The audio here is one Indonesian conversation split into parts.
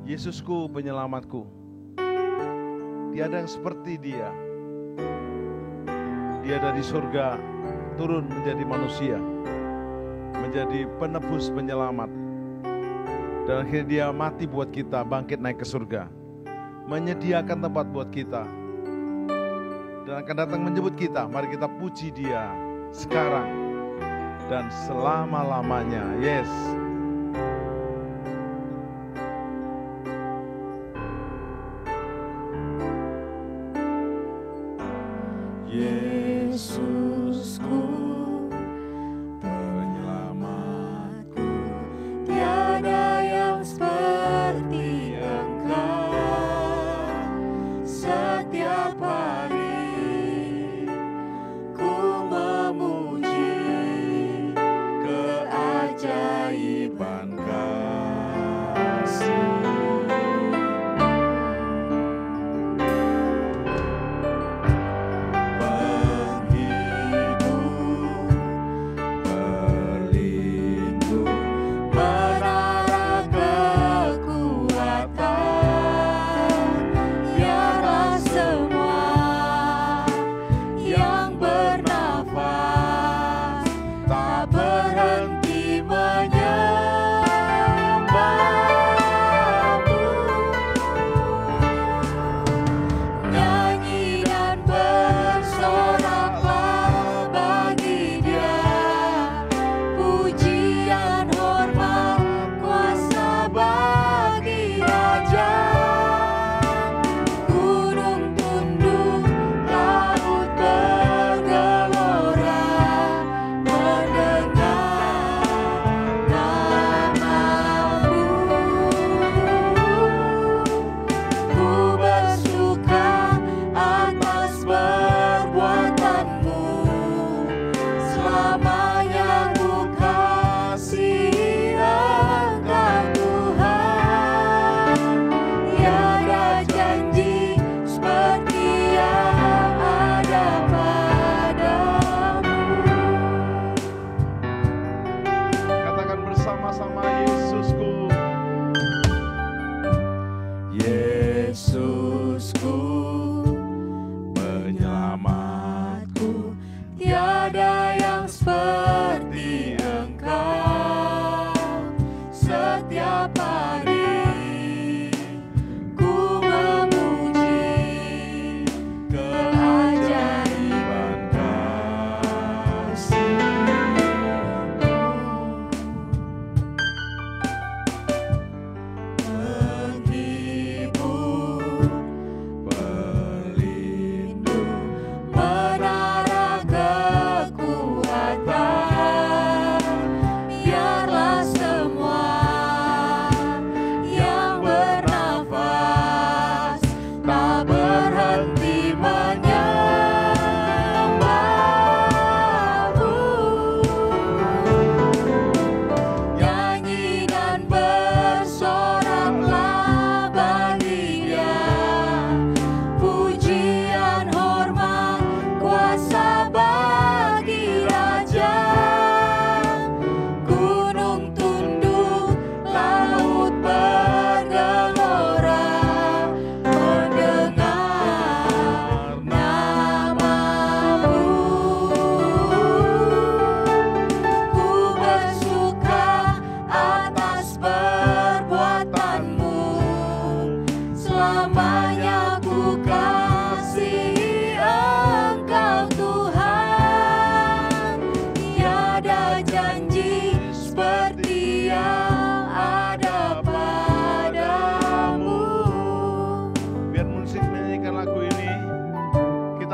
Yesusku, penyelamatku. Tiada yang seperti Dia. Dia dari surga turun menjadi manusia, menjadi penebus, penyelamat. Dan akhirnya Dia mati buat kita, bangkit naik ke surga, menyediakan tempat buat kita, dan akan datang menjemput kita. Mari kita puji Dia sekarang dan selama-lamanya. Yes. Yesusku, penyelamatku, tiada yang seperti Engkau. Setiap hari ku memuji keajaiban kasih.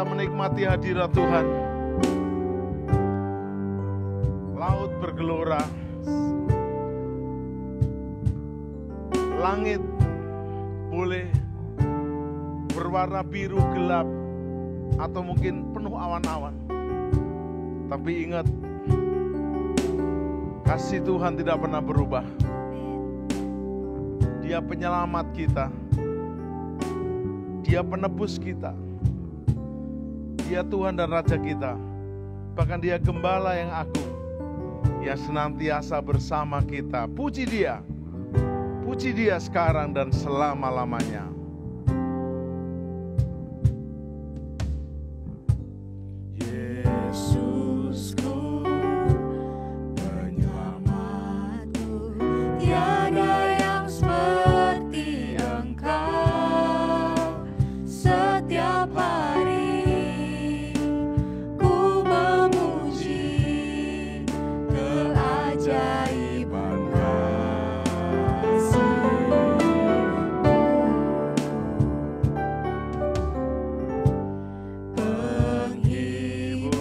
Menikmati hadirat Tuhan. Laut bergelora, langit boleh berwarna biru gelap atau mungkin penuh awan-awan, tapi ingat, kasih Tuhan tidak pernah berubah. Dia penyelamat kita, Dia penebus kita, Dia Tuhan dan Raja kita. Bahkan Dia Gembala yang agung, yang senantiasa bersama kita. Puji Dia, Puji Dia sekarang dan selama-lamanya. Yesusku, penyelamatku, tiada yang seperti Engkau. Setiap hari ku memuji keajaiban kasih-Mu. Penghibur,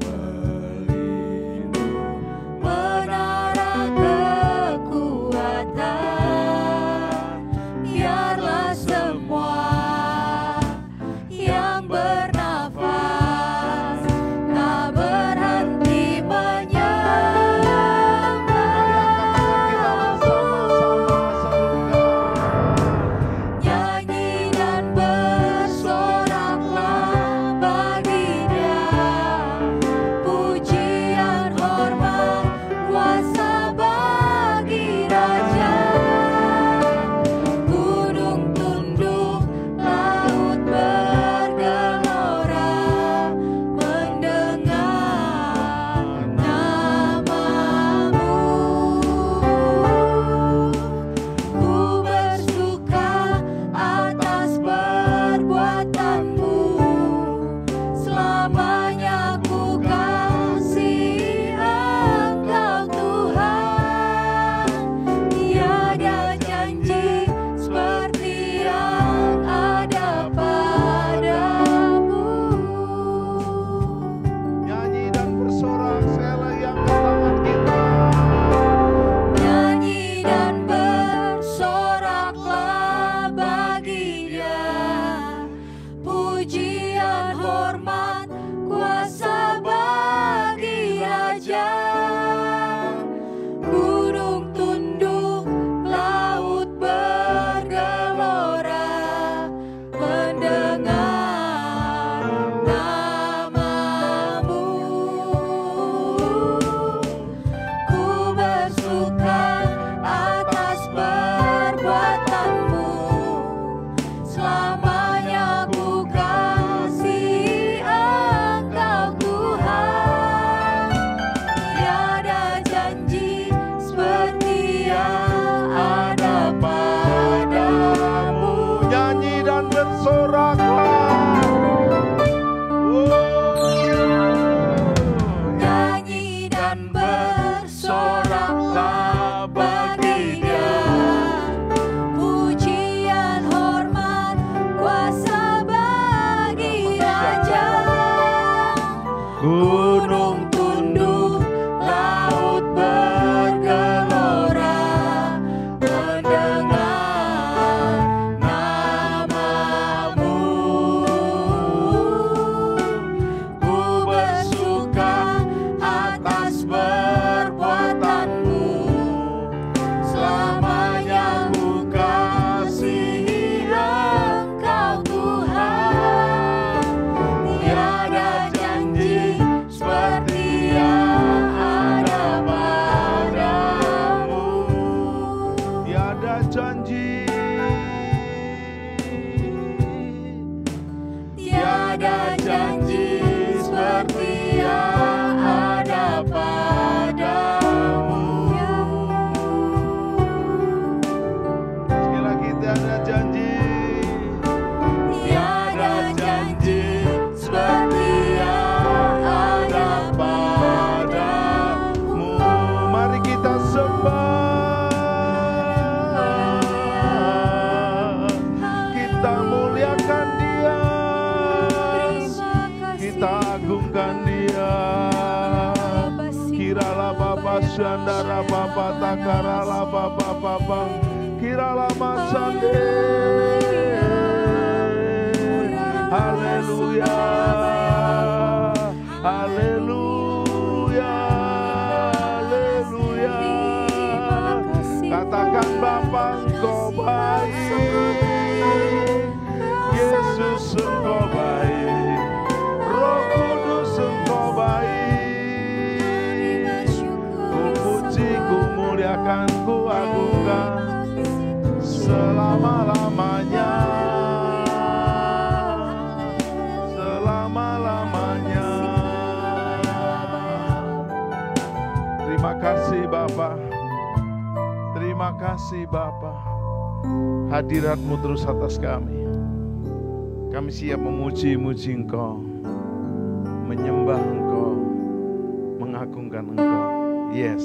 pelindung, menara kekuatan, biarlah semua yang bernafas tak berhenti menyembah. Nyanyi dan bersoraklah bagi Dia, pujian hormat kuasa bagi Raja. Gunung tunduk, laut bergelora mendengar nama-Mu. Ku bersuka atas perbuatan-Mu, selamanya ku kasih Engkau Tuhan. Tiada janji seperti yang ada padamu. Nyanyi dan bersorak sekali lagi angkat tangan kita. Nyanyi dan bersoraklah bagi Dia, pujian hormat kuasa bagi Raja. Gunung tunduk, laut bergelora mendengar nama-Mu. Ku bersuka atas perbuatan-Mu, selamanya ku kasih Engkau Tuhan. Tiada janji seperti yang ada padamu. Nyanyi dan bersoraklah. Nyanyi dan bersoraklah bagi Dia, pujian hormat kuasa bagi Raja. Gunung tunduk, laut bergelora mendengar nama-Mu. Ku bersuka atas perbuatan-Mu, selamanya ku kasih Engkau Tuhan. Tiada janji seperti yang ada padamu. Tiada janji. Tiada janji seperti yang ada padamu. Sekali lagi tiada janji. Tiada janji seperti yang ada padamu. Mari kita sembah, kita muliakan Dia, kita agungkan Dia. Kiralah Bapa Sandara Bapa Takaralah Bapa Bapa Kiralah Masande. Haleluya, haleluya, haleluya. Katakan Bapa Engkau baik, Yesus Engkau baik, Roh Kudus Engkau baik. Ku puji, ku muliakan, ku agungkan kasih Bapa, hadirat-Mu terus atas kami. Kami siap memuji-muji Engkau, menyembah Engkau, mengagungkan Engkau. Yes.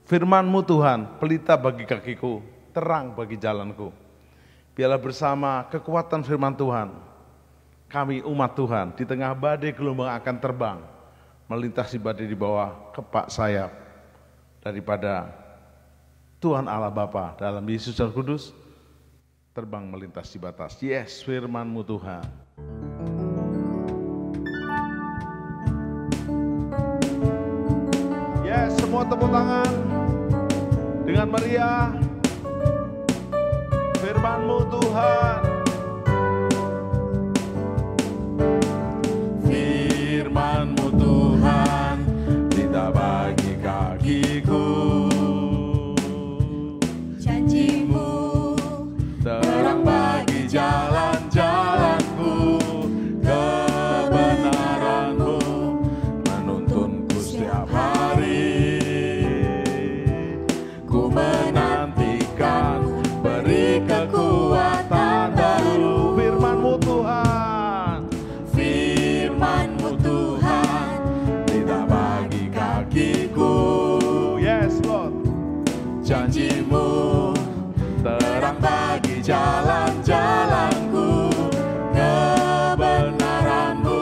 Firman-Mu Tuhan, pelita bagi kakiku, terang bagi jalanku. Biarlah bersama kekuatan firman Tuhan, kami umat Tuhan di tengah badai gelombang akan terbang, melintasi badai di bawah kepak sayap daripada Tuhan Allah Bapa dalam Yesus Roh Kudus, terbang melintasi batas. Yes, firman-Mu Tuhan. Yes, semua tepuk tangan dengan meriah. Firman-Mu Tuhan. Firman-Mu Tuhan, pelita bagi kakiku. Janji-Mu Terang bagi jalan-jalanku, kebenaran-Mu menuntunku setiap hari. Ku menantikan, beri kekuatan baru. Firman-Mu Tuhan, Firman-Mu Tuhan, pelita bagi kakiku. Yes Lord. Janji-Mu terang bagi jalan-jalanku, kebenaran-Mu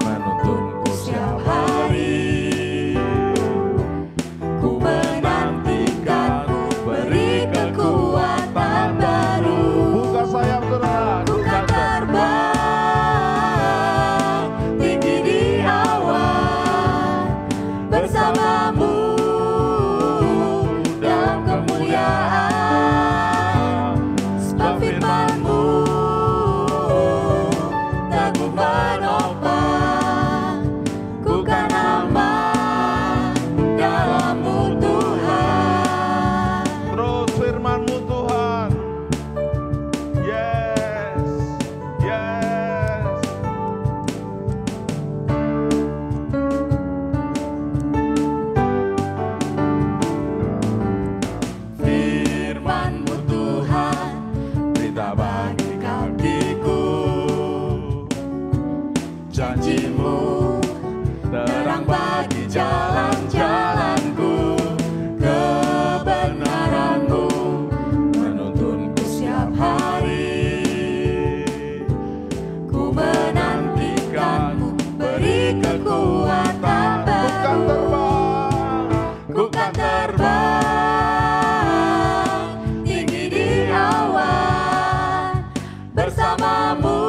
menuntunku setiap hari. Ku menantikan, beri kekuatan baru. Buka sayap terang, ku kan terbang tinggi di awan bersama-Mu dalam kemuliaan. Sebab firman-Mu teguh menopang, ku kan aman dalam-Mu Tuhan. terus firman-Mu Tuhan. Yes, yes. Firman-Mu Tuhan, pelita bagi kakiku. Janji-Mu terang bagi jalan-jalanku, kebenaran-Mu menuntunku setiap hari. Ku menantikan, beri kekuatan baru. Ku kan terbang Tinggi di awan bersama-Mu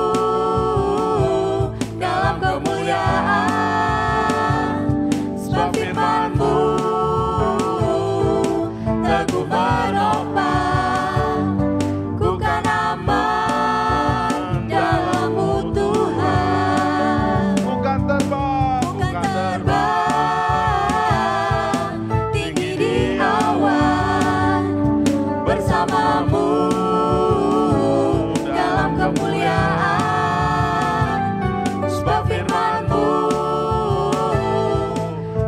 dalam kemuliaan. Sebab firman-Mu teguh menopang, ku kan aman dalam-Mu Tuhan. Bukan terbang, Ku kan terbang tinggi di awan bersama-Mu dalam kemuliaan. Sebab firman-Mu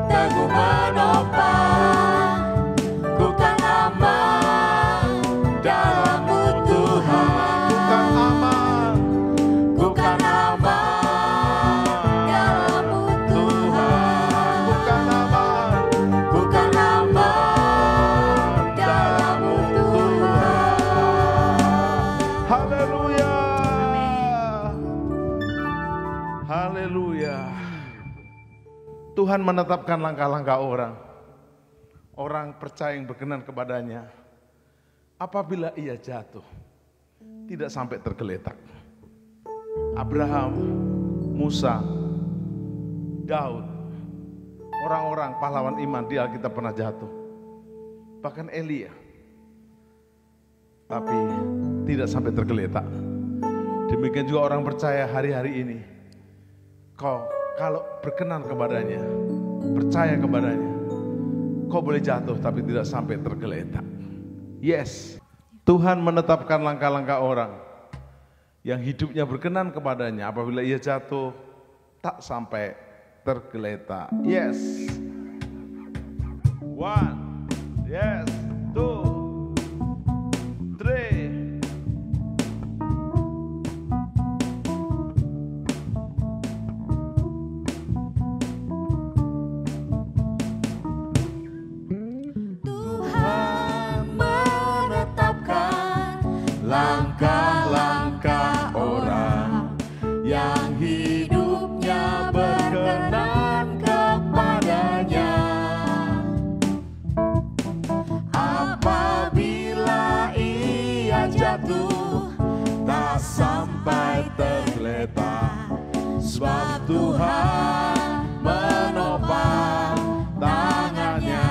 teguh menopang, ku kan aman dalam-Mu Tuhan. bukan aman, Ku kan aman dalam-Mu Tuhan. bukan aman, Ku kan aman dalam-Mu Tuhan. haleluya, haleluya. Tuhan menetapkan langkah-langkah orang. Orang percaya yang berkenan kepadanya. Apabila ia jatuh, tidak sampai tergeletak. Abraham, Musa, Daud, orang-orang pahlawan iman di Alkitab pernah jatuh. Bahkan Elia. Tapi tidak sampai tergeletak. Demikian juga orang percaya hari-hari ini. Kau kalau berkenan kepadanya, percaya kepadanya, kau boleh jatuh tapi tidak sampai tergeletak. Yes, Tuhan menetapkan langkah-langkah orang yang hidupnya berkenan kepadanya. Apabila ia jatuh, tak sampai tergeletak. Yes. One, yes, two, three. Tuhan menetapkan langkah-langkah orang yang hidupnya berkenan kepadanya. Apabila ia jatuh, tak sampai tergeletak, sebab Tuhan menopang tangannya.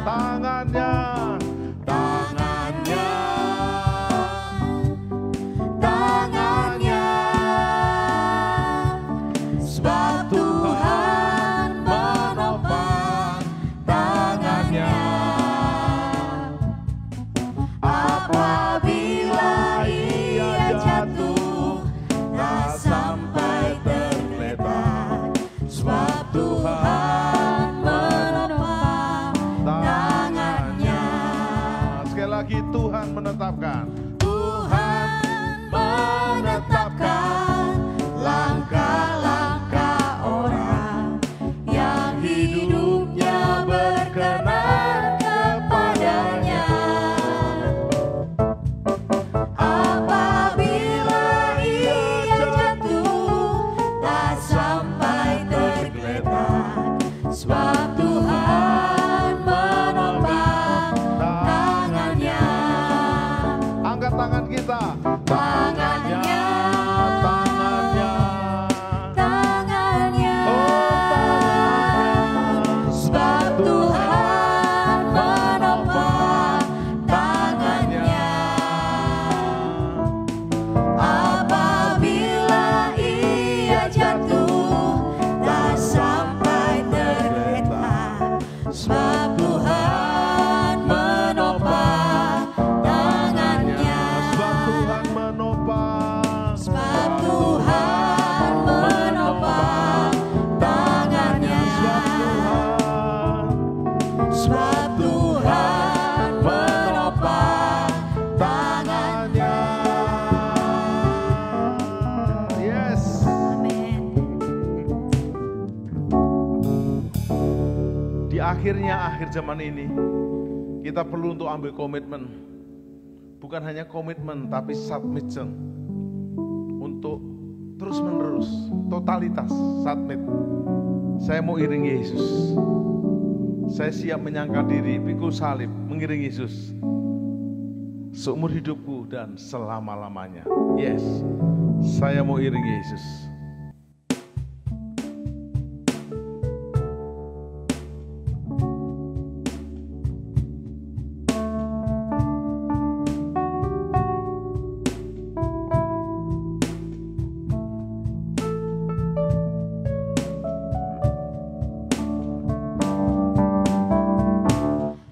Tangannya, Tangannya, tangannya, sebab Tuhan menopang tangannya. Apabila ia jatuh, tak sampai tergeletak, sebab Tuhan menopang tangannya. sekali lagi Tuhan menetapkan. Tuhan menetapkan langkah-langkah orang yang hidupnya berkenan kepadanya. Apabila ia jatuh, tak sampai tergeletak, sebab Tuhan menopang tangannya. Angkat tangan kita. Tangannya, Tangannya. tangannya, Oh, tangannya. sebab Tuhan menopang tangannya. Apabila ia jatuh, tak sampai tergeletak, sebab Tuhan menopang tangannya. Sebab Tuhan menopang. Sebab Tuhan menopang tangannya. Sebab Tuhan. Sebab Tuhan menopang tangannya. Yes. Amin. Di akhirnya akhir zaman ini, kita perlu untuk ambil komitmen. Bukan hanya komitmen, tapi submission. Untuk terus menerus, totalitas, submit. Saya mau iring Yesus. Saya siap menyangkal diri, pikul salib, mengiring Yesus. Seumur hidupku dan selama-lamanya. Yes, saya mau iring Yesus.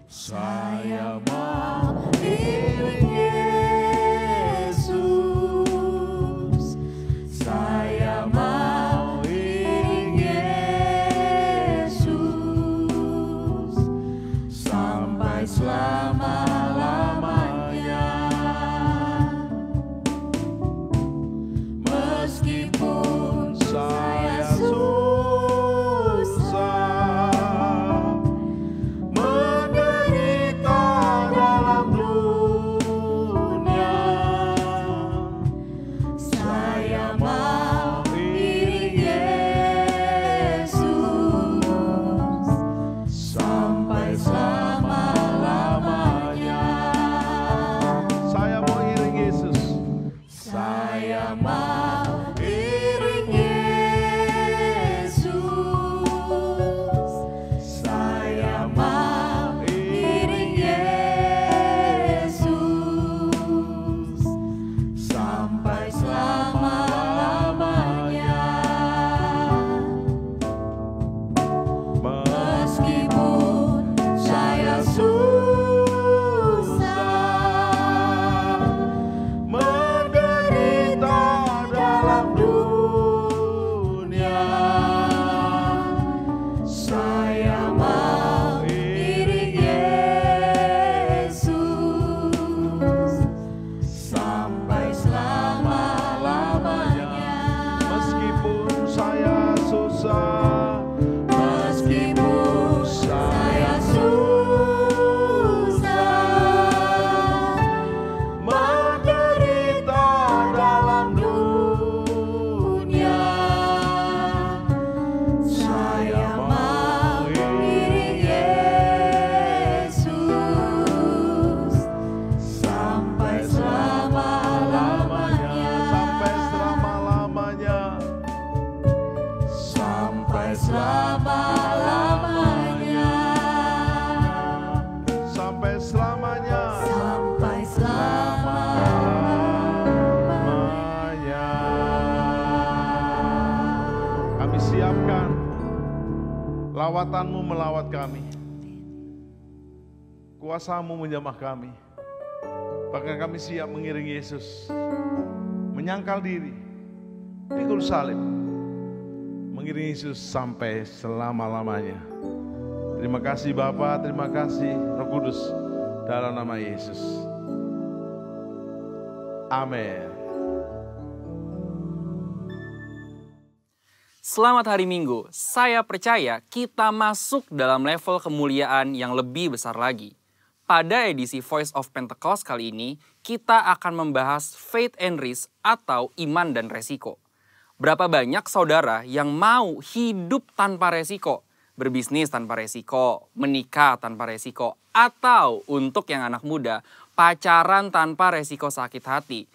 Saya mau iring Yesus. Saya Lawatan-Mu melawat kami. Kuasa-Mu menjamah kami. Bahkan kami siap mengiringi Yesus. Menyangkal diri. Pikul salib. Mengiringi Yesus sampai selama-lamanya. Terima kasih Bapa, terima kasih Roh Kudus. Dalam nama Yesus. Amin. Selamat hari Minggu. Saya percaya kita masuk dalam level kemuliaan yang lebih besar lagi. Pada edisi Voice of Pentecost kali ini, kita akan membahas faith and risk atau iman dan resiko. Berapa banyak saudara yang mau hidup tanpa resiko, berbisnis tanpa resiko, menikah tanpa resiko, atau untuk yang anak muda, pacaran tanpa resiko sakit hati.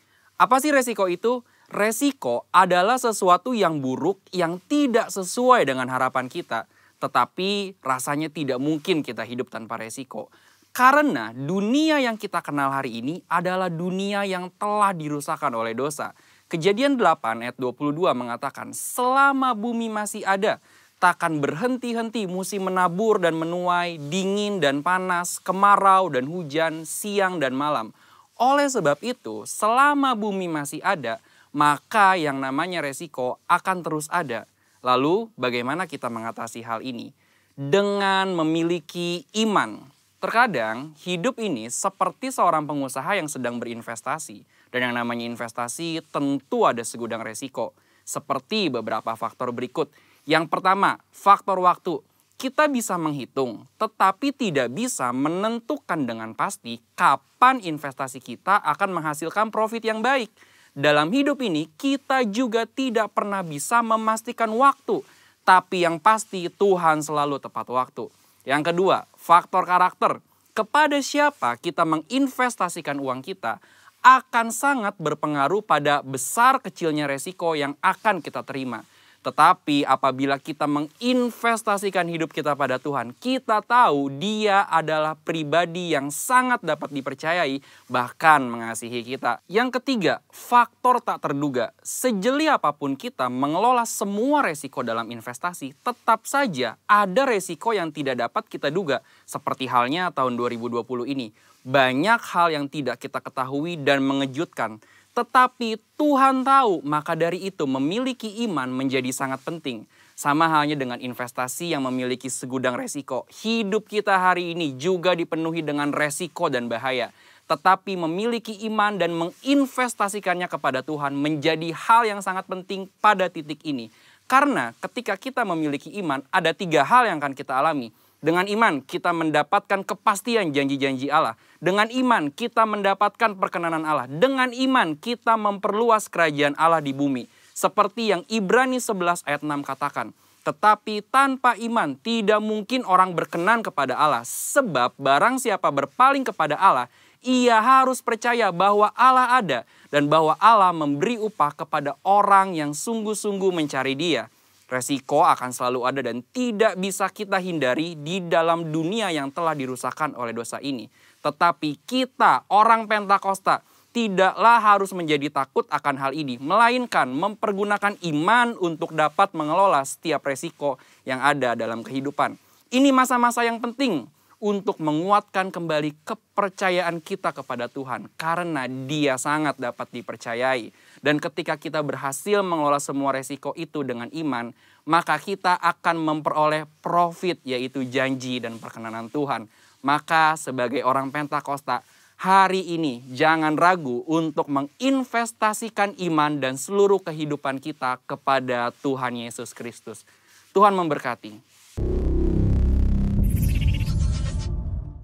Apa sih resiko itu? Resiko adalah sesuatu yang buruk yang tidak sesuai dengan harapan kita, tetapi rasanya tidak mungkin kita hidup tanpa resiko. Karena dunia yang kita kenal hari ini adalah dunia yang telah dirusakkan oleh dosa. Kejadian 8 ayat 22 mengatakan, selama bumi masih ada, takkan berhenti-henti musim menabur dan menuai, dingin dan panas, kemarau dan hujan, siang dan malam. Oleh sebab itu, selama bumi masih ada, maka yang namanya resiko akan terus ada. Lalu bagaimana kita mengatasi hal ini? Dengan memiliki iman. Terkadang hidup ini seperti seorang pengusaha yang sedang berinvestasi. Dan yang namanya investasi tentu ada segudang resiko. Seperti beberapa faktor berikut. Yang pertama, faktor waktu. Kita bisa menghitung, tetapi tidak bisa menentukan dengan pasti kapan investasi kita akan menghasilkan profit yang baik. Dalam hidup ini kita juga tidak pernah bisa memastikan waktu. Tapi yang pasti Tuhan selalu tepat waktu. Yang kedua, faktor karakter. Kepada siapa kita menginvestasikan uang kita akan sangat berpengaruh pada besar kecilnya resiko yang akan kita terima. Tetapi apabila kita menginvestasikan hidup kita pada Tuhan, kita tahu Dia adalah pribadi yang sangat dapat dipercayai, bahkan mengasihi kita. Yang ketiga, faktor tak terduga. Sejeli apapun kita mengelola semua resiko dalam investasi, tetap saja ada resiko yang tidak dapat kita duga. Seperti halnya tahun 2020 ini. Banyak hal yang tidak kita ketahui dan mengejutkan. Tetapi Tuhan tahu, maka dari itu memiliki iman menjadi sangat penting. Sama halnya dengan investasi yang memiliki segudang resiko. Hidup kita hari ini juga dipenuhi dengan resiko dan bahaya. Tetapi memiliki iman dan menginvestasikannya kepada Tuhan menjadi hal yang sangat penting pada titik ini. Karena ketika kita memiliki iman, ada 3 hal yang akan kita alami. Dengan iman kita mendapatkan kepastian janji-janji Allah. Dengan iman kita mendapatkan perkenanan Allah. Dengan iman kita memperluas kerajaan Allah di bumi. Seperti yang Ibrani 11 ayat 6 katakan. Tetapi tanpa iman tidak mungkin orang berkenan kepada Allah. Sebab barang siapa berpaling kepada Allah, ia harus percaya bahwa Allah ada. Dan bahwa Allah memberi upah kepada orang yang sungguh-sungguh mencari Dia. Resiko akan selalu ada dan tidak bisa kita hindari di dalam dunia yang telah dirusakkan oleh dosa ini. Tetapi kita, orang Pentakosta, tidaklah harus menjadi takut akan hal ini. Melainkan mempergunakan iman untuk dapat mengelola setiap resiko yang ada dalam kehidupan. Ini masa-masa yang penting untuk menguatkan kembali kepercayaan kita kepada Tuhan. Karena Dia sangat dapat dipercayai. Dan ketika kita berhasil mengelola semua resiko itu dengan iman, maka kita akan memperoleh profit, yaitu janji dan perkenanan Tuhan. Maka sebagai orang Pentakosta, hari ini jangan ragu untuk menginvestasikan iman dan seluruh kehidupan kita kepada Tuhan Yesus Kristus. Tuhan memberkati.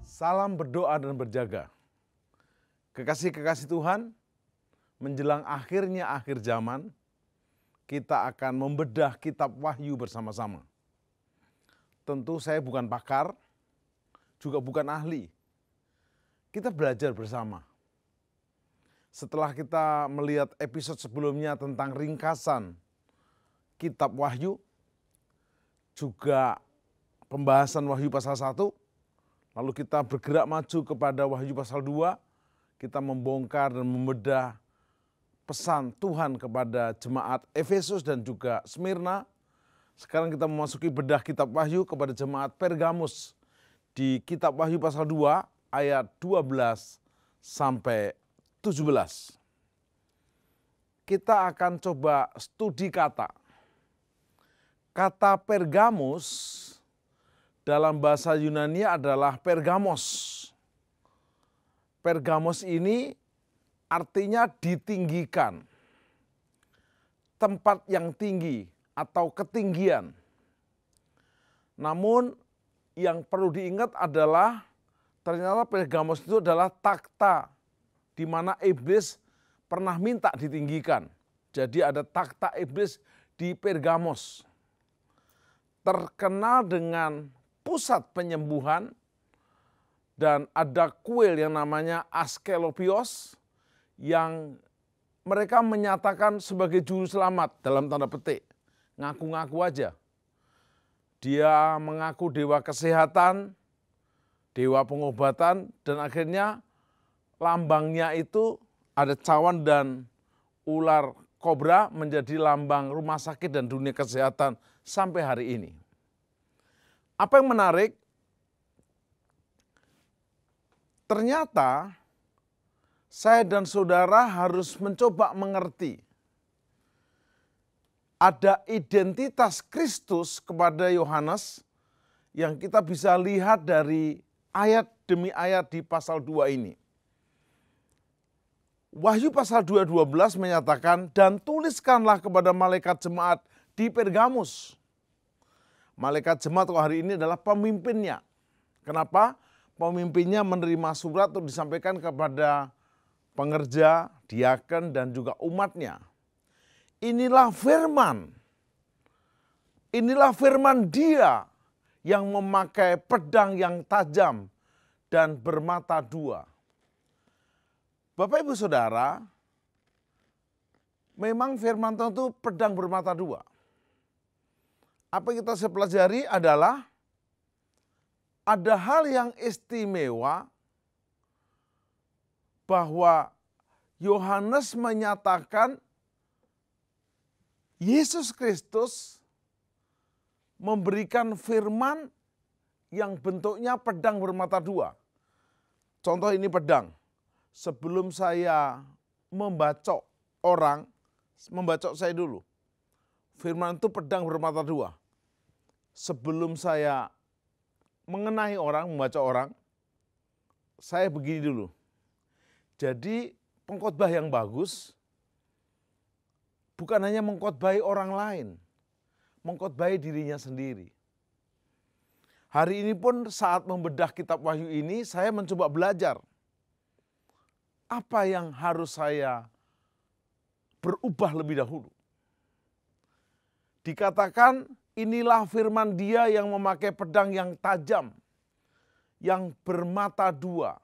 Salam berdoa dan berjaga. Kekasih-kekasih Tuhan, menjelang akhirnya akhir zaman, kita akan membedah kitab Wahyu bersama-sama. Tentu saya bukan pakar, juga bukan ahli. Kita belajar bersama. Setelah kita melihat episode sebelumnya tentang ringkasan kitab Wahyu, juga pembahasan Wahyu pasal 1, lalu kita bergerak maju kepada Wahyu pasal 2, kita membongkar dan membedah pesan Tuhan kepada jemaat Efesus dan juga Smyrna. Sekarang kita memasuki bedah kitab Wahyu kepada jemaat Pergamus di kitab Wahyu pasal 2 ayat 12 sampai 17. Kita akan coba studi kata. Kata Pergamus dalam bahasa Yunani adalah Pergamos. Pergamos ini artinya ditinggikan, tempat yang tinggi atau ketinggian. Namun yang perlu diingat adalah ternyata Pergamos itu adalah takhta di mana iblis pernah minta ditinggikan. Jadi ada takhta iblis di Pergamos. Terkenal dengan pusat penyembuhan dan ada kuil yang namanya Asclepios yang mereka menyatakan sebagai juru selamat dalam tanda petik. Ngaku-ngaku aja. Dia mengaku dewa kesehatan, dewa pengobatan, dan akhirnya lambangnya itu ada cawan dan ular kobra menjadi lambang rumah sakit dan dunia kesehatan sampai hari ini. Apa yang menarik? Ternyata saya dan saudara harus mencoba mengerti ada identitas Kristus kepada Yohanes yang kita bisa lihat dari ayat demi ayat di pasal 2 ini. Wahyu pasal 2:12 menyatakan, dan tuliskanlah kepada malaikat jemaat di Pergamus. Malaikat jemaat hari ini adalah pemimpinnya. Kenapa? Pemimpinnya menerima surat untuk disampaikan kepada pengerja, diaken, dan juga umatnya. Inilah firman. Inilah firman Dia yang memakai pedang yang tajam dan bermata dua. Bapak Ibu Saudara, memang firman Tuhan itu pedang bermata dua. Apa yang kita bisa pelajari adalah ada hal yang istimewa bahwa Yohanes menyatakan Yesus Kristus memberikan firman yang bentuknya pedang bermata dua. Contoh ini pedang. Sebelum saya membacok orang, membacok saya dulu. Firman itu pedang bermata dua. Sebelum saya mengenai orang, membaca orang, saya begini dulu. Jadi pengkhotbah yang bagus bukan hanya mengkhotbahi orang lain, mengkhotbahi dirinya sendiri. Hari ini pun saat membedah kitab Wahyu ini, saya mencoba belajar. Apa yang harus saya berubah lebih dahulu? Dikatakan inilah firman Dia yang memakai pedang yang tajam, yang bermata dua.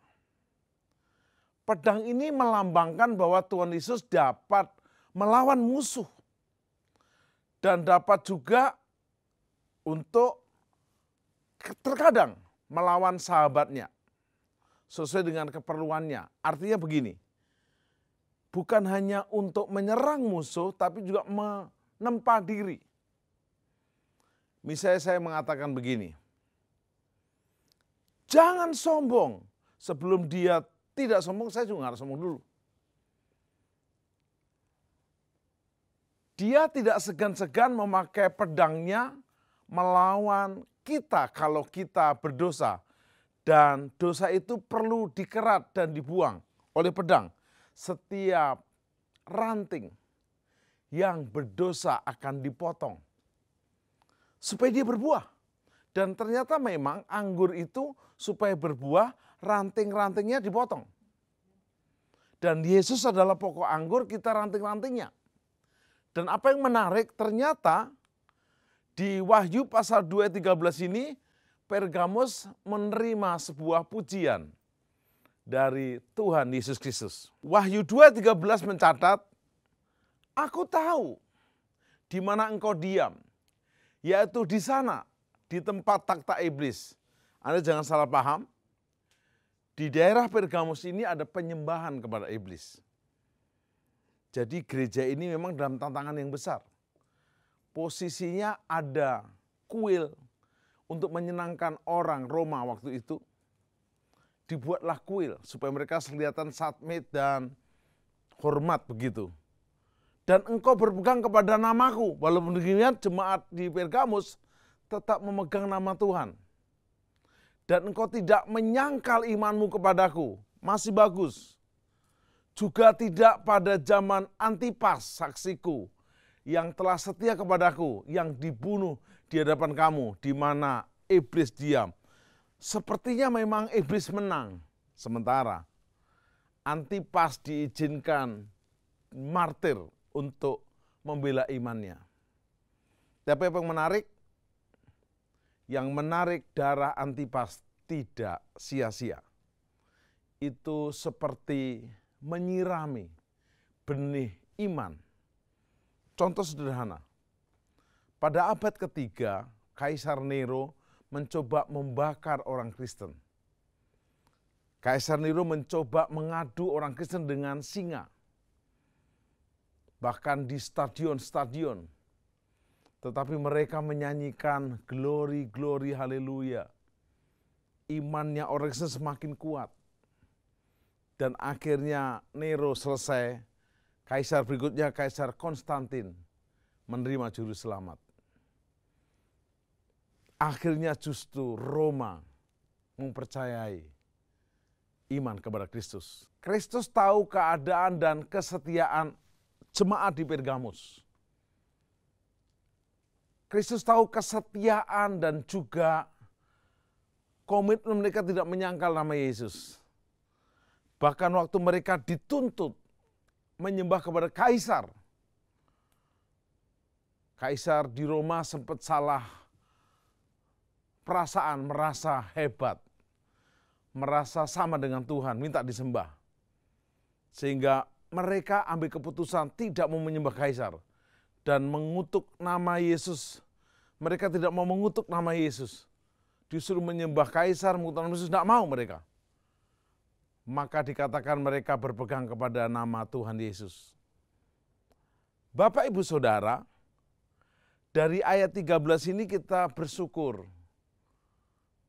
Pedang ini melambangkan bahwa Tuhan Yesus dapat melawan musuh. Dan dapat juga untuk terkadang melawan sahabatnya. Sesuai dengan keperluannya. Artinya begini, bukan hanya untuk menyerang musuh, tapi juga menempa diri. Misalnya saya mengatakan begini, jangan sombong. Sebelum dia tidak sombong, saya juga harus sombong dulu. Dia tidak segan-segan memakai pedangnya melawan kita kalau kita berdosa. Dan dosa itu perlu dikerat dan dibuang oleh pedang. Setiap ranting yang berdosa akan dipotong. Supaya dia berbuah. Dan ternyata memang anggur itu supaya berbuah, ranting-rantingnya dipotong. Dan Yesus adalah pokok anggur, kita ranting-rantingnya. Dan apa yang menarik, ternyata di Wahyu pasal 2:13 ini, Pergamus menerima sebuah pujian dari Tuhan Yesus Kristus. Wahyu 2:13 mencatat, aku tahu di mana engkau diam, yaitu di sana, di tempat takhta iblis. Anda jangan salah paham, di daerah Pergamus ini ada penyembahan kepada iblis. Jadi gereja ini memang dalam tantangan yang besar. posisinya ada kuil untuk menyenangkan orang Roma waktu itu. Dibuatlah kuil supaya mereka kelihatan satmit dan hormat begitu. Dan engkau berpegang kepada namaku. Walaupun demikian jemaat di Pergamus tetap memegang nama Tuhan. Dan engkau tidak menyangkal imanmu kepadaku. Masih bagus. Juga tidak pada zaman Antipas saksiku yang telah setia kepadaku, yang dibunuh di hadapan kamu, di mana iblis diam. Sepertinya memang iblis menang. Sementara Antipas diizinkan martir untuk membela imannya. Tapi apa yang menarik? Yang menarik darah Antipas tidak sia-sia. Itu seperti menyirami benih iman. Contoh sederhana. Pada abad ketiga, Kaisar Nero mencoba membakar orang Kristen. Kaisar Nero mencoba mengadu orang Kristen dengan singa. Bahkan di stadion-stadion. Tetapi mereka menyanyikan glory, glory, haleluya. Imannya orang Kristen semakin kuat. Dan akhirnya Nero selesai. Kaisar berikutnya, Kaisar Konstantin, menerima juru selamat. Akhirnya justru Roma mempercayai iman kepada Kristus. Kristus tahu keadaan dan kesetiaan jemaat di Pergamus. Kristus tahu kesetiaan dan juga komitmen mereka tidak menyangkal nama Yesus. Bahkan waktu mereka dituntut menyembah kepada Kaisar. Kaisar di Roma sempat salah perasaan, merasa hebat, merasa sama dengan Tuhan, minta disembah. Sehingga mereka ambil keputusan tidak mau menyembah Kaisar dan mengutuk nama Yesus. Mereka tidak mau mengutuk nama Yesus. Disuruh menyembah Kaisar, mengutuk nama Yesus, tidak mau mereka. Maka dikatakan mereka berpegang kepada nama Tuhan Yesus. Bapak Ibu Saudara, dari ayat 13 ini kita bersyukur.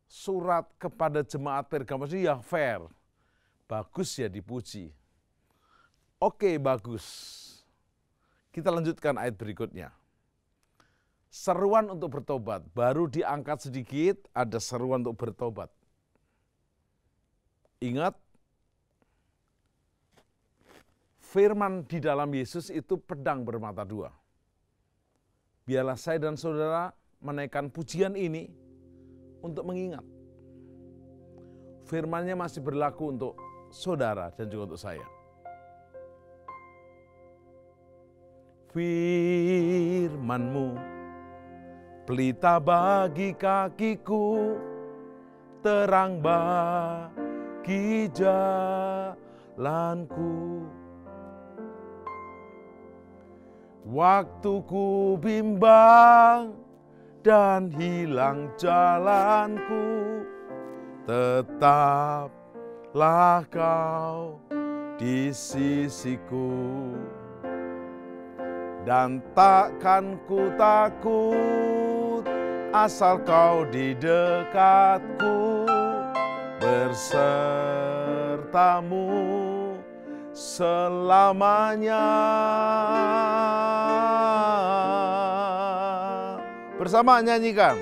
Surat kepada jemaat Pergamus ini ya fair. Bagus ya dipuji. Oke, bagus. Kita lanjutkan ayat berikutnya. Seruan untuk bertobat. Baru diangkat sedikit, ada seruan untuk bertobat. Ingat, firman di dalam Yesus itu pedang bermata dua. Biarlah saya dan saudara menaikkan pujian ini untuk mengingat. Firman-Nya masih berlaku untuk saudara dan juga untuk saya. Firman-Mu pelita bagi kakiku, terang bagi jalanku. Waktu ku bimbang dan hilang jalanku, tetaplah Kau di sisiku. Dan takkan ku takut, asal Kau di dekatku, bersertamu selamanya. Bersama nyanyikan.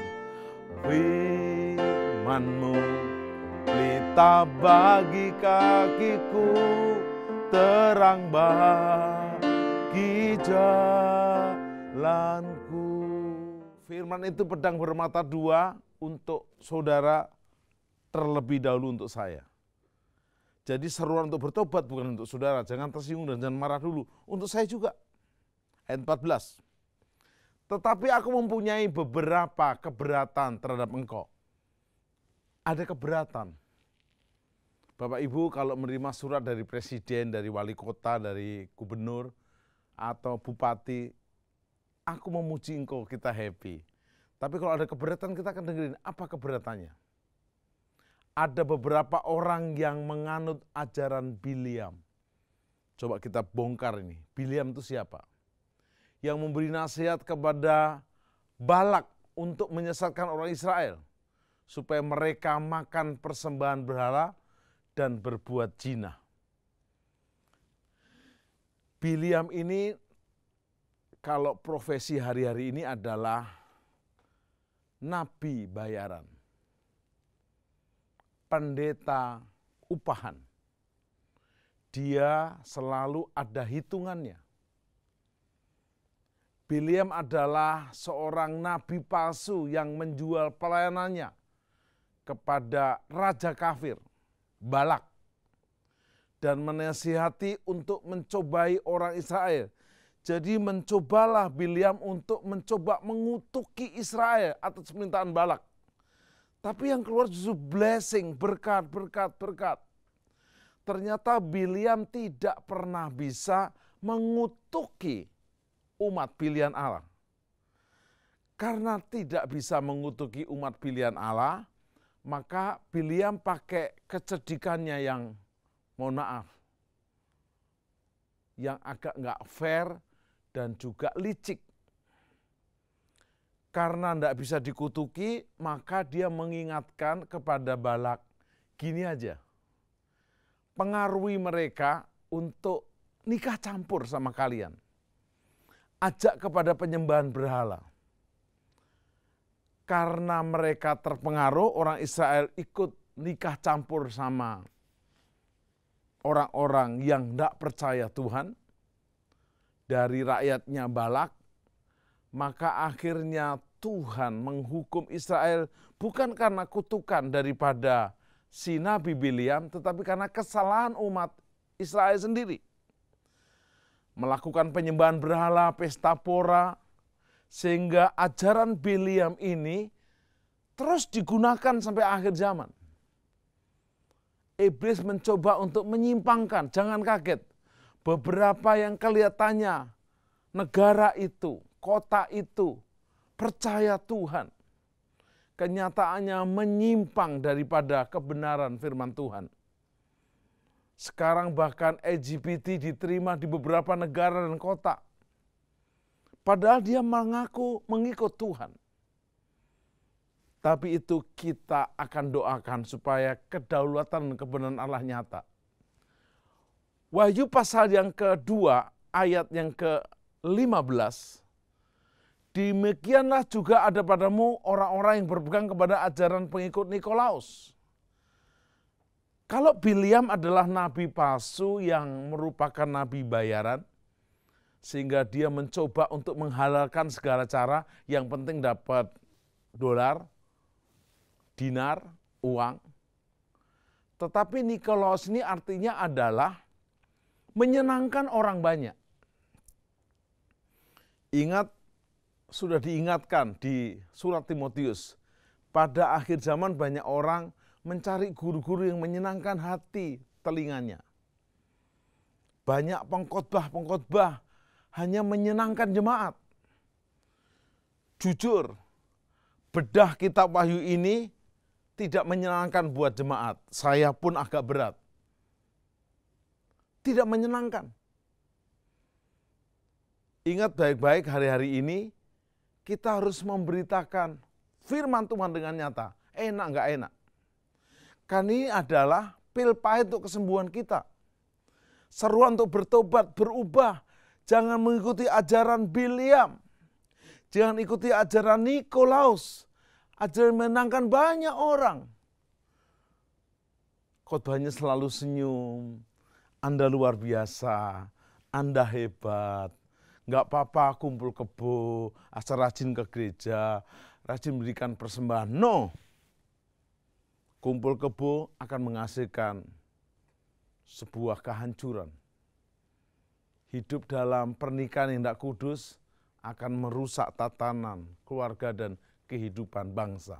Firman-Mu pelita bagi kakiku, terang bagi jalanku. Firman itu pedang bermata dua untuk saudara, terlebih dahulu untuk saya. Jadi seruan untuk bertobat bukan untuk saudara, jangan tersinggung dan jangan marah dulu. Untuk saya juga. Ayat 14. Tetapi aku mempunyai beberapa keberatan terhadap engkau. Ada keberatan. Bapak Ibu kalau menerima surat dari presiden, dari wali kota, dari gubernur, atau bupati, aku memuji engkau, kita happy. Tapi kalau ada keberatan kita akan dengerin, apa keberatannya? Ada beberapa orang yang menganut ajaran Biliam. Coba kita bongkar ini. Biliam itu siapa? yang memberi nasihat kepada Balak untuk menyesatkan orang Israel supaya mereka makan persembahan berhala dan berbuat zina. Biliam ini kalau profesi hari-hari ini adalah nabi bayaran, pendeta upahan. Dia selalu ada hitungannya. Biliam adalah seorang nabi palsu yang menjual pelayanannya kepada raja kafir, Balak, dan menasihati untuk mencobai orang Israel. Jadi mencobalah Biliam untuk mencoba mengutuki Israel atas permintaan Balak. Tapi yang keluar justru blessing, berkat, berkat, berkat. Ternyata Biliam tidak pernah bisa mengutuki umat pilihan Allah. Karena tidak bisa mengutuki umat pilihan Allah, maka Biliam pakai kecedikannya yang, mohon maaf, yang agak nggak fair dan juga licik. Karena tidak bisa dikutuki, maka dia mengingatkan kepada Balak, gini aja, pengaruhi mereka untuk nikah campur sama kalian. Ajak kepada penyembahan berhala. Karena mereka terpengaruh, orang Israel ikut nikah campur sama orang-orang yang tidak percaya Tuhan, dari rakyatnya Balak, maka akhirnya Tuhan menghukum Israel bukan karena kutukan daripada si Nabi Biliam, tetapi karena kesalahan umat Israel sendiri. Melakukan penyembahan berhala, pesta pora, sehingga ajaran Biliam ini terus digunakan sampai akhir zaman. Iblis mencoba untuk menyimpangkan, jangan kaget. Beberapa yang kelihatannya negara itu, kota itu percaya Tuhan, kenyataannya menyimpang daripada kebenaran firman Tuhan. Sekarang bahkan LGBT diterima di beberapa negara dan kota. Padahal dia mengaku mengikut Tuhan. Tapi itu kita akan doakan supaya kedaulatan dan kebenaran Allah nyata. Wahyu pasal yang kedua, ayat yang ke-15. Demikianlah juga ada padamu orang-orang yang berpegang kepada ajaran pengikut Nikolaus. Kalau Biliam adalah nabi palsu yang merupakan nabi bayaran, sehingga dia mencoba untuk menghalalkan segala cara, yang penting dapat dolar, dinar, uang. Tetapi Nikolaus ini artinya adalah menyenangkan orang banyak. Ingat, sudah diingatkan di surat Timotius, pada akhir zaman banyak orang mencari guru-guru yang menyenangkan hati telinganya. Banyak pengkhotbah hanya menyenangkan jemaat. Jujur, bedah kitab Wahyu ini tidak menyenangkan buat jemaat. Saya pun agak berat. Tidak menyenangkan. Ingat baik-baik, hari-hari ini kita harus memberitakan firman Tuhan dengan nyata. Enak nggak enak. Kan ini adalah pil pahit untuk kesembuhan kita. Seruan untuk bertobat, berubah. Jangan mengikuti ajaran Biliam. Jangan ikuti ajaran Nikolaus. Ajaran menyenangkan banyak orang. Khotbahnya selalu senyum. Anda luar biasa. Anda hebat. Nggak apa-apa kumpul kebo, asal rajin ke gereja, rajin berikan persembahan. No. Kumpul kebo akan menghasilkan sebuah kehancuran. Hidup dalam pernikahan yang tidak kudus akan merusak tatanan keluarga dan kehidupan bangsa.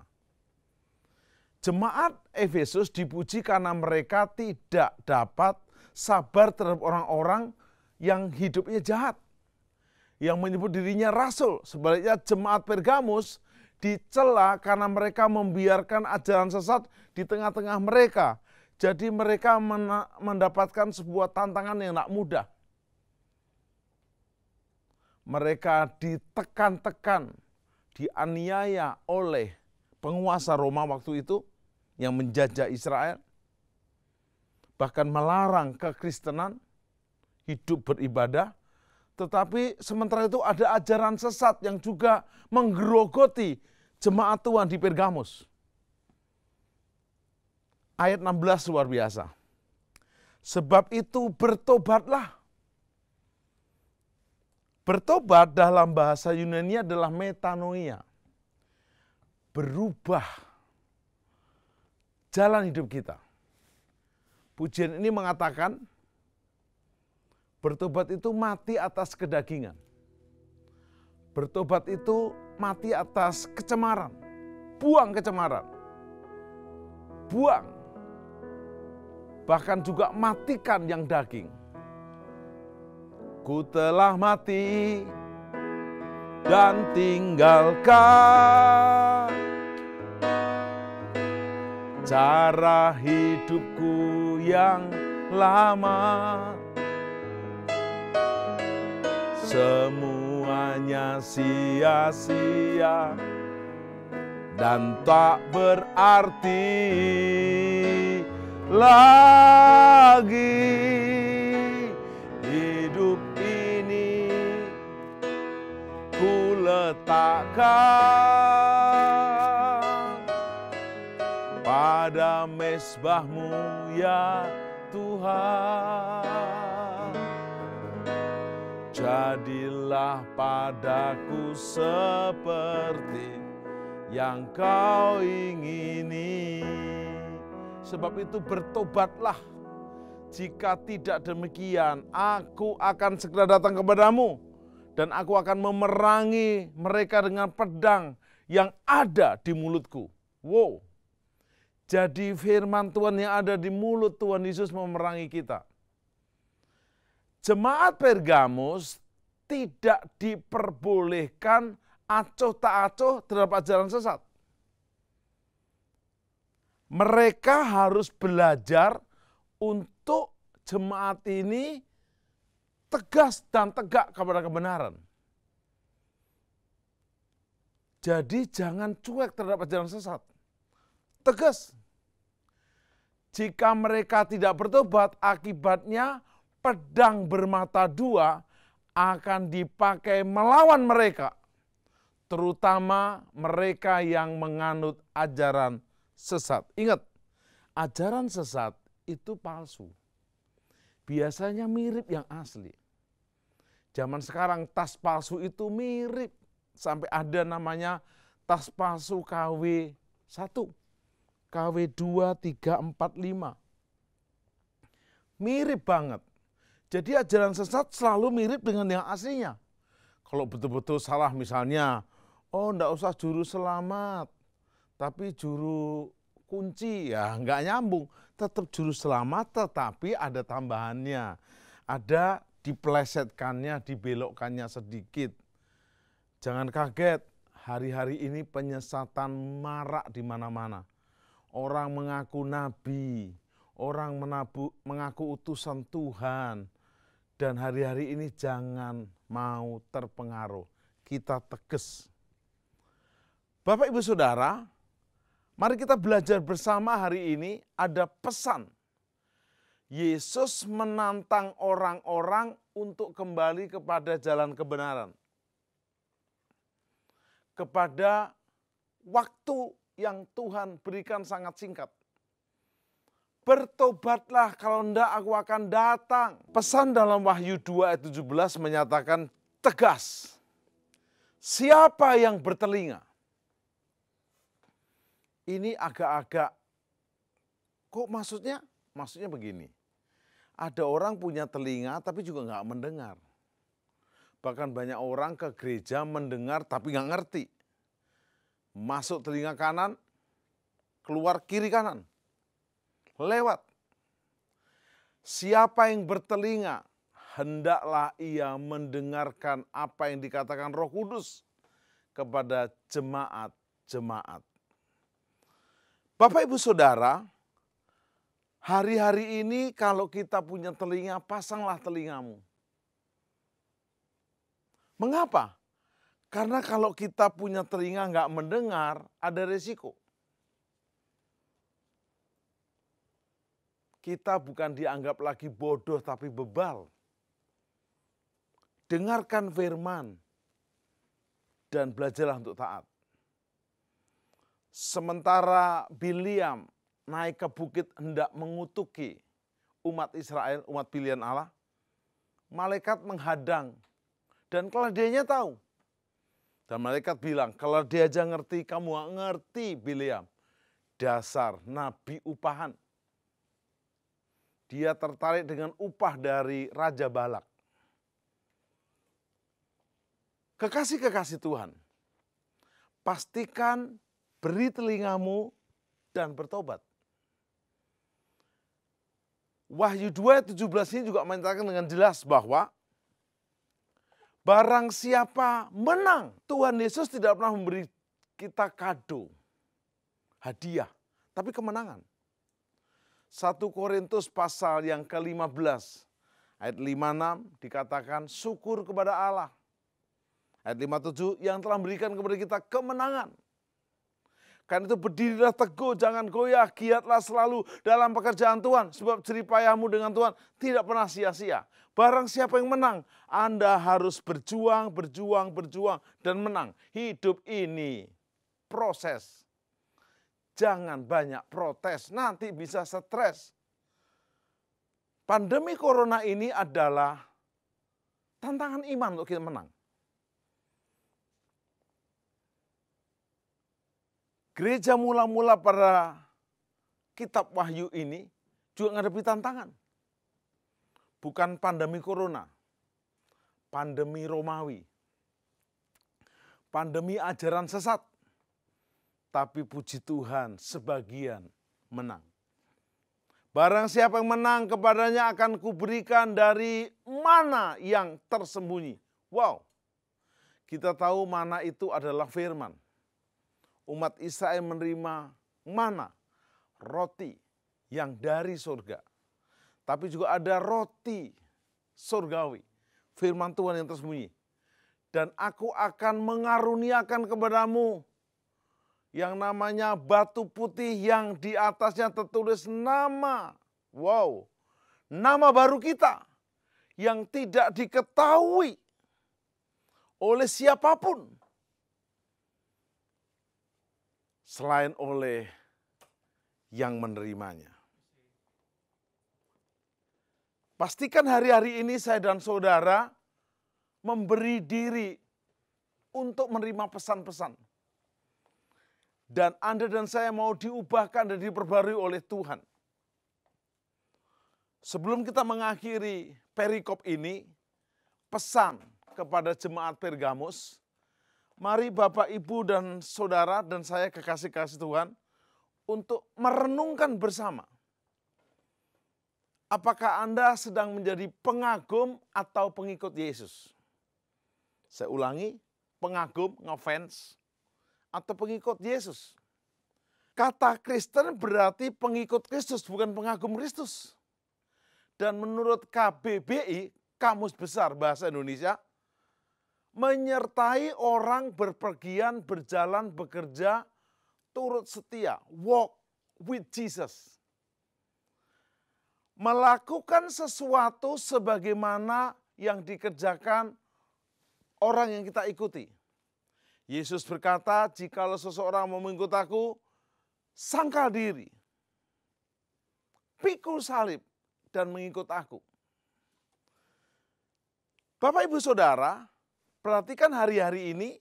Jemaat Efesus dipuji karena mereka tidak dapat sabar terhadap orang-orang yang hidupnya jahat, yang menyebut dirinya rasul. Sebaliknya jemaat Pergamus dicela karena mereka membiarkan ajaran sesat di tengah-tengah mereka. Jadi mereka mendapatkan sebuah tantangan yang tidak mudah. mereka ditekan-tekan, dianiaya oleh penguasa Roma waktu itu yang menjajah Israel, bahkan melarang kekristenan, hidup beribadah. Tetapi sementara itu ada ajaran sesat yang juga menggerogoti jemaat Tuhan di Pergamus. Ayat 16 luar biasa. Sebab itu bertobatlah. Bertobat dalam bahasa Yunani adalah metanoia. Berubah jalan hidup kita. Pujian ini mengatakan bertobat itu mati atas kedagingan. Bertobat itu mati atas kecemaran. Buang kecemaran. Buang. Bahkan juga matikan yang daging. Ku telah mati dan tinggalkan cara hidupku yang lama. Semuanya sia-sia dan tak berarti lagi. Hidup ini ku letakkan pada mezbah-Mu ya Tuhan. Jadilah padaku seperti yang Kau ingini. Sebab itu bertobatlah. Jika tidak demikian, aku akan segera datang kepadamu. Dan aku akan memerangi mereka dengan pedang yang ada di mulutku. Wow. Jadi firman Tuhan yang ada di mulut Tuhan Yesus memerangi kita. Jemaat Pergamus tidak diperbolehkan acuh tak acuh terhadap ajaran sesat. Mereka harus belajar untuk jemaat ini tegas dan tegak kepada kebenaran. Jadi jangan cuek terhadap ajaran sesat. Tegas. Jika mereka tidak bertobat, akibatnya pedang bermata dua akan dipakai melawan mereka. Terutama mereka yang menganut ajaran sesat. Ingat, ajaran sesat itu palsu. Biasanya mirip yang asli. Zaman sekarang tas palsu itu mirip. Sampai ada namanya tas palsu KW1, KW2, 3, 4, 5. Mirip banget. Jadi ajaran sesat selalu mirip dengan yang aslinya. Kalau betul-betul salah misalnya, oh enggak usah juru selamat, tapi juru kunci, ya enggak nyambung. Tetap juru selamat tetapi ada tambahannya. Ada dipelesetkannya, dibelokkannya sedikit. Jangan kaget, hari-hari ini penyesatan marak di mana-mana. Orang mengaku nabi, orang mengaku utusan Tuhan. Dan hari-hari ini jangan mau terpengaruh. Kita tegas. Bapak Ibu Saudara, mari kita belajar bersama hari ini ada pesan. Yesus menantang orang-orang untuk kembali kepada jalan kebenaran. Kepada waktu yang Tuhan berikan sangat singkat. Bertobatlah, kalau enggak aku akan datang. Pesan dalam Wahyu 2 ayat 17 menyatakan tegas. Siapa yang bertelinga? Ini agak-agak, kok maksudnya? Maksudnya begini, ada orang punya telinga tapi juga nggak mendengar. Bahkan banyak orang ke gereja mendengar tapi nggak ngerti. Masuk telinga kanan, keluar kiri kanan. Lewat. Siapa yang bertelinga, hendaklah ia mendengarkan apa yang dikatakan Roh Kudus kepada jemaat-jemaat. Bapak Ibu Saudara, hari-hari ini kalau kita punya telinga, pasanglah telingamu. Mengapa? Karena kalau kita punya telinga nggak mendengar, ada resiko. Kita bukan dianggap lagi bodoh tapi bebal. Dengarkan firman dan belajarlah untuk taat. Sementara Bileam naik ke bukit hendak mengutuki umat Israel, umat pilihan Allah, malaikat menghadang. Dan keledainya tahu. Dan malaikat bilang, kalau dia aja ngerti, kamu gak ngerti Bileam. Dasar nabi upahan. Dia tertarik dengan upah dari Raja Balak. Kekasih-kekasih Tuhan, pastikan beri telingamu dan bertobat. Wahyu 2:17 ini juga menyatakan dengan jelas bahwa barang siapa menang, Tuhan Yesus tidak pernah memberi kita kado, hadiah, tapi kemenangan. 1 Korintus pasal yang ke-15, ayat 56 dikatakan syukur kepada Allah. Ayat 57 yang telah memberikan kepada kita kemenangan. Karena itu berdirilah teguh, jangan goyah, giatlah selalu dalam pekerjaan Tuhan. Sebab jeripayahmu dengan Tuhan tidak pernah sia-sia. Barang siapa yang menang, Anda harus berjuang, berjuang, berjuang, dan menang. Hidup ini proses. Jangan banyak protes, nanti bisa stres. Pandemi corona ini adalah tantangan iman untuk kita menang. Gereja mula-mula pada kitab Wahyu ini juga menghadapi tantangan. Bukan pandemi corona, pandemi Romawi, pandemi ajaran sesat. Tapi puji Tuhan sebagian menang. Barang siapa yang menang kepadanya akan kuberikan dari mana yang tersembunyi. Wow, kita tahu mana itu adalah firman. Umat Israel menerima mana? Roti yang dari surga. Tapi juga ada roti surgawi. Firman Tuhan yang tersembunyi. Dan aku akan mengaruniakan kepadamu yang namanya batu putih yang di atasnya tertulis nama. Wow, nama baru kita yang tidak diketahui oleh siapapun selain oleh yang menerimanya. Pastikan hari-hari ini saya dan saudara memberi diri untuk menerima pesan-pesan. Dan Anda dan saya mau diubahkan dan diperbarui oleh Tuhan. Sebelum kita mengakhiri perikop ini, pesan kepada jemaat Pergamus, mari Bapak, Ibu, dan Saudara, dan saya kekasih-kasih Tuhan, untuk merenungkan bersama. Apakah Anda sedang menjadi pengagum atau pengikut Yesus? Saya ulangi, pengagum, ngefans, atau pengikut Yesus. Kata Kristen berarti pengikut Kristus, bukan pengagum Kristus. Dan menurut KBBI, Kamus Besar Bahasa Indonesia, menyertai orang berpergian, berjalan, bekerja, turut setia, walk with Jesus. Melakukan sesuatu sebagaimana yang dikerjakan orang yang kita ikuti. Yesus berkata, jikalau seseorang mau mengikut aku, sangkal diri, pikul salib, dan mengikut aku. Bapak, Ibu, Saudara, perhatikan hari-hari ini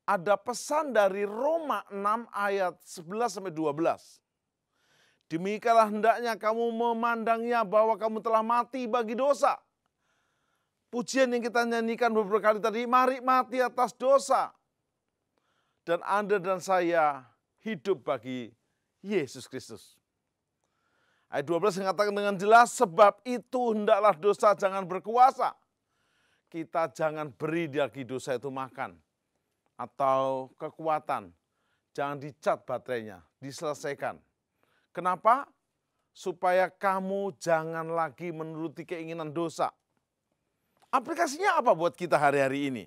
ada pesan dari Roma 6 ayat 11-12. Demikianlah hendaknya kamu memandangnya bahwa kamu telah mati bagi dosa. Pujian yang kita nyanyikan beberapa kali tadi, mari mati atas dosa. Dan Anda dan saya hidup bagi Yesus Kristus. Ayat 12 mengatakan dengan jelas, sebab itu hendaklah dosa jangan berkuasa. Kita jangan beri lagi dosa itu makan. Atau kekuatan. Jangan dicat baterainya, diselesaikan. Kenapa? Supaya kamu jangan lagi menuruti keinginan dosa. Aplikasinya apa buat kita hari-hari ini?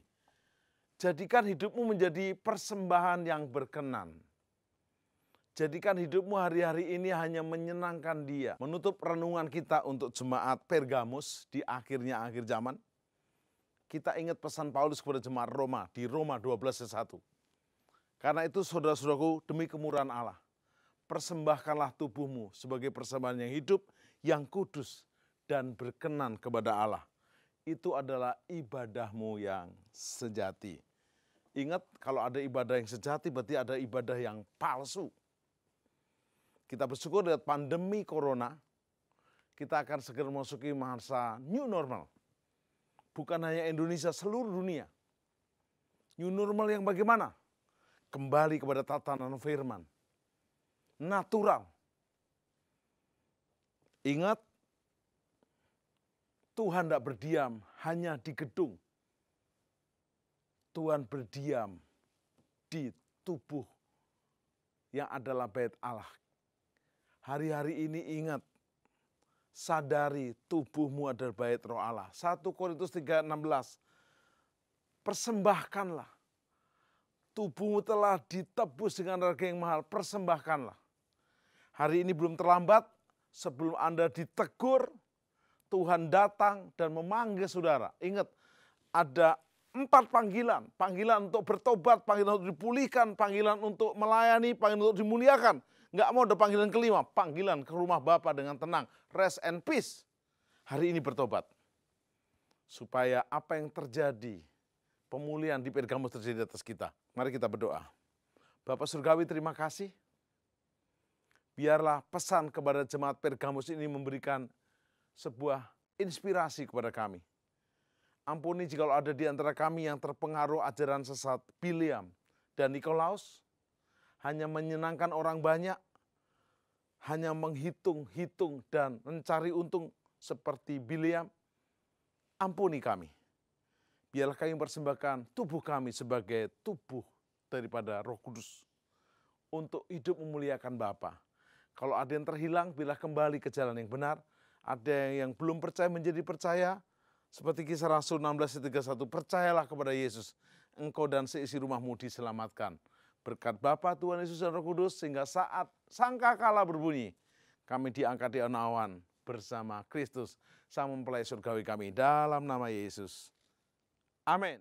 Jadikan hidupmu menjadi persembahan yang berkenan. Jadikan hidupmu hari-hari ini hanya menyenangkan Dia. Menutup renungan kita untuk jemaat Pergamus di akhirnya akhir zaman. Kita ingat pesan Paulus kepada jemaat Roma di Roma 12:1. Karena itu saudara-saudaraku, demi kemurahan Allah, persembahkanlah tubuhmu sebagai persembahan yang hidup, yang kudus, dan berkenan kepada Allah. Itu adalah ibadahmu yang sejati. Ingat, kalau ada ibadah yang sejati berarti ada ibadah yang palsu. Kita bersyukur dengan pandemi corona, kita akan segera memasuki masa new normal. Bukan hanya Indonesia, seluruh dunia. New normal yang bagaimana? Kembali kepada tatanan firman. Natural. Ingat, Tuhan tidak berdiam hanya di gedung. Tuhan berdiam di tubuh yang adalah bait Allah. Hari-hari ini ingat, sadari tubuhmu adalah bait roh Allah. 1 Korintus 3:16, persembahkanlah. Tubuhmu telah ditebus dengan harga yang mahal, persembahkanlah. Hari ini belum terlambat, sebelum Anda ditegur, Tuhan datang dan memanggil saudara. Ingat, ada 4 panggilan. Panggilan untuk bertobat, panggilan untuk dipulihkan, panggilan untuk melayani, panggilan untuk dimuliakan. Nggak mau ada panggilan kelima, panggilan ke rumah Bapa dengan tenang. Rest and peace. Hari ini bertobat. Supaya apa yang terjadi, pemulihan di Pergamus terjadi atas kita. Mari kita berdoa. Bapak Surgawi, terima kasih. Biarlah pesan kepada jemaat Pergamus ini memberikan sebuah inspirasi kepada kami. Ampuni jika ada di antara kami yang terpengaruh ajaran sesat Biliam dan Nikolaus, hanya menyenangkan orang banyak, hanya menghitung-hitung dan mencari untung seperti Biliam. Ampuni kami. Biarlah kami persembahkan tubuh kami sebagai tubuh daripada Roh Kudus untuk hidup memuliakan Bapa. Kalau ada yang terhilang, biarlah kembali ke jalan yang benar. Ada yang belum percaya menjadi percaya, seperti Kisah Rasul 16:31, percayalah kepada Yesus, engkau dan seisi rumahmu diselamatkan. Berkat Bapa, Tuhan Yesus dan Roh Kudus, sehingga saat sangkakala berbunyi, kami diangkat di awan bersama Kristus, sang mempelai surgawi kami, dalam nama Yesus. Amin.